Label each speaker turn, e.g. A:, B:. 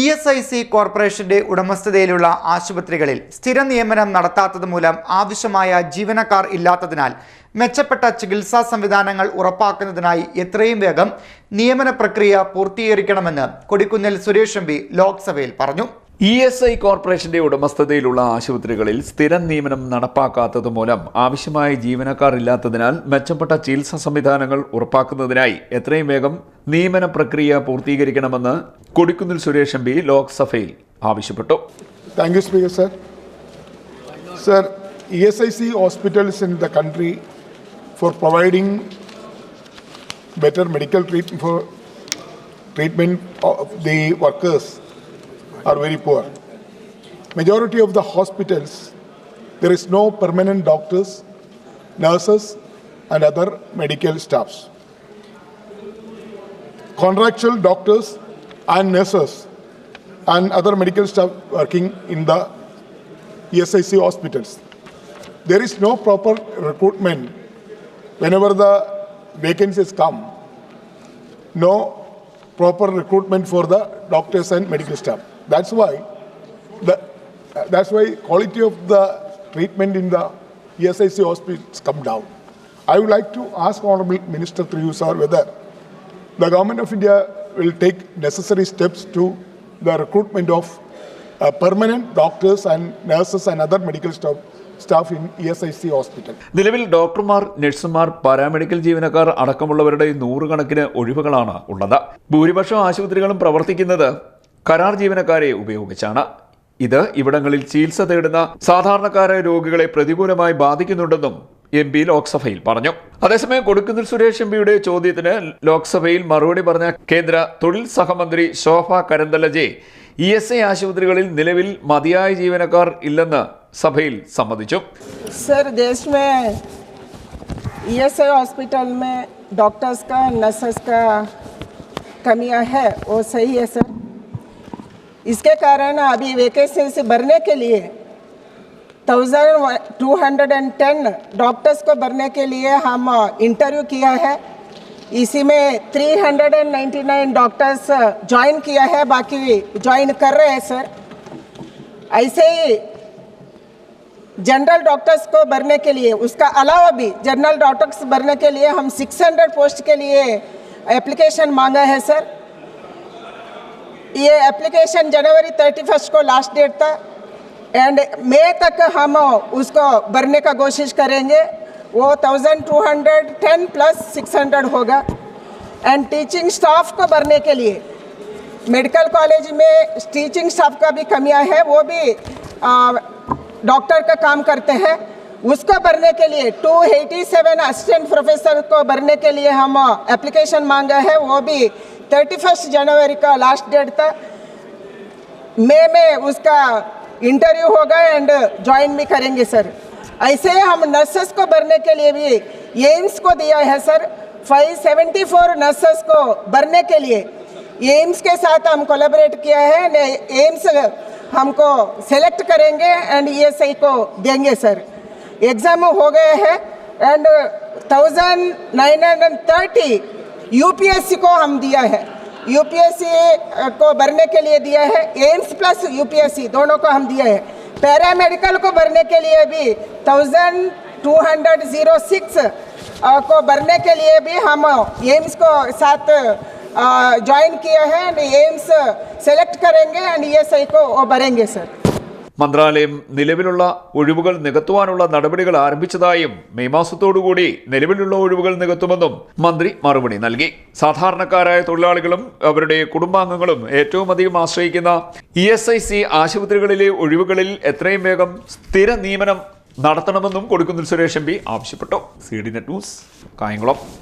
A: ESIC കോർപ്പറേഷന്റെ ഉടമസ്ഥതയിലുള്ള ആശുപത്രികളിൽ സ്ഥിര നിയമനം നടത്താത്തത് മൂലം ആവശ്യമായ ജീവനക്കാർ ഇല്ലാത്തതിനാൽ മെച്ചപ്പെട്ട ചികിത്സാ സംവിധാനങ്ങൾ ഉറപ്പാക്കുന്നതിനായി എത്രയും വേഗം നിയമന പ്രക്രിയ പൂർത്തീകരിക്കണമെന്ന് കൊടിക്കുന്നിൽ സുരേഷ് എം പി ലോക്സഭയിൽ പറഞ്ഞു.
B: ESI കോർപ്പറേഷന്റെ ഉടമസ്ഥതയിലുള്ള ആശുപത്രികളിൽ സ്ഥിരം നിയമനം നടപ്പാക്കാത്തത് മൂലം ആവശ്യമായ ജീവനക്കാർ ഇല്ലാത്തതിനാൽ മെച്ചപ്പെട്ട ചികിത്സാ സംവിധാനങ്ങൾ ഉറപ്പാക്കുന്നതിനായി എത്രയും വേഗം നിയമന പ്രക്രിയ പൂർത്തീകരിക്കണമെന്ന് കൊടിക്കുന്നിൽ സുരേഷ് എം പി ലോക്സഭയിൽ ആവശ്യപ്പെട്ടു.
C: Thank you, Speaker, sir. Sir, ESIC hospitals in the country for providing better medical treatment of the workers are very poor. Majority of the hospitals, there is no permanent doctors, nurses and other medical staffs. Contractual doctors and nurses and other medical staff working in the ESIC hospitals. There is no proper recruitment whenever the vacancies come. No proper recruitment for the doctors and medical staff. That's why quality of the treatment in the ESIC hospitals come down. I would like to ask Honorable Minister through you, sir, whether the Government of India will take necessary steps to the recruitment of permanent doctors and nurses and other medical staff in ESIC hospital.
B: നിലവിൽ ഡോക്ടർമാർ, നഴ്സുമാർ, paramedical ജീവനക്കാർ അടക്കമുള്ളവരുടെ നൂറുകണക്കിന് ഒഴിവുകളാണ് ഉള്ളത്. ഭൂരിപക്ഷം ആശുപത്രികളും പ്രവർത്തിക്കുന്നത് കരാർ ജീവനക്കാരെ ഉപയോഗിച്ചാണ്. ഇത് ഇവിടങ്ങളിൽ ചികിത്സ തേടുന്ന സാധാരണക്കാരായ രോഗികളെ പ്രതികൂലമായി ബാധിക്കുന്നുണ്ടെന്നും എം പി ലോക്സഭയിൽ പറഞ്ഞു. അതേസമയം കൊടിക്കുന്നിൽ സുരേഷ് എം പിയുടെ ചോദ്യത്തിന് ലോക്സഭയിൽ മറുപടി പറഞ്ഞ കേന്ദ്ര തൊഴിൽ സഹമന്ത്രി ശോഭ കരന്തലജെ ESI ആശുപത്രികളിൽ നിലവിൽ മതിയായ ജീവനക്കാർ ഇല്ലെന്ന് സഭയിൽ സമ്മതിച്ചു.
D: सर, देश में ESI हॉस्पिटल में डॉक्टर्स का, नर्सेस का कमियां है, वो सही है सर. इसके कारण अभी वैकेंसी से भरने के लिए 1210 डॉक्टर्स को भरने के लिए हम इंटरव्यू किया है. इसी में 399 डॉक्टर्स ज्वाइन किया है, बाकी ज्वाइन कर रहे हैं सर. ऐसे ही जनरल डॉक्टर्स को भरने के लिए, उसका अलावा भी जनरल डॉक्टर्स भरने के लिए हम 600 पोस्ट के लिए एप्लीकेशन मांगा है सर. ये एप्लीकेशन जनवरी 31 को लास्ट डेट था एंड मई तक हम उसको भरने का कोशिश करेंगे. वो 1210 प्लस 600 होगा. एंड टीचिंग स्टाफ को भरने के लिए मेडिकल कॉलेज में टीचिंग स्टाफ का भी कमियां है, वो भी डॉक्टर का काम करते हैं. उसको भरने के लिए 287 असिस्टेंट प्रोफेसर को भरने के लिए हम एप्लीकेशन मांगा है. वो भी 31 जनवरी का लास्ट डेट था. मई में उसका इंटरव्यू होगा एंड ज्वाइन भी करेंगे सर. ऐसे हम नर्सेस को भरने के लिए भी एम्स को दिया है सर. 574 नर्सेस को भरने के लिए एम्स के साथ हम कोलैबोरेट किया है. एम्स हमको सेलेक्ट करेंगे एंड ESI को देंगे सर. एग्जाम हो गए हैं एंड 1930 UPSC को हम दिया है. UPSC को भरने के लिए दिया है. एम्स प्लस UPSC दोनों को हम दिया है. पैरामेडिकल को भरने के लिए भी 1206 को भरने के लिए भी हम एम्स को साथ ज्वाइन किया है. एम्स सेलेक्ट करेंगे एंड ESI को भरेंगे सर.
B: മന്ത്രാലയം നിലവിലുള്ള ഒഴിവുകൾ നികത്തുവാനുള്ള നടപടികൾ ആരംഭിച്ചതായും മെയ് മാസത്തോടുകൂടി നിലവിലുള്ള ഒഴിവുകൾ നികത്തുമെന്നും മന്ത്രി മറുപടി നൽകി. സാധാരണക്കാരായ തൊഴിലാളികളും അവരുടെ കുടുംബാംഗങ്ങളും ഏറ്റവും അധികം ആശ്രയിക്കുന്ന ESIC ആശുപത്രികളിലെ ഒഴിവുകളിൽ എത്രയും വേഗം സ്ഥിര നിയമനം നടത്തണമെന്നും കൊടിക്കുന്നിൽ സുരേഷ് എം പി ആവശ്യപ്പെട്ടു. CDNet news, Kayamkulam.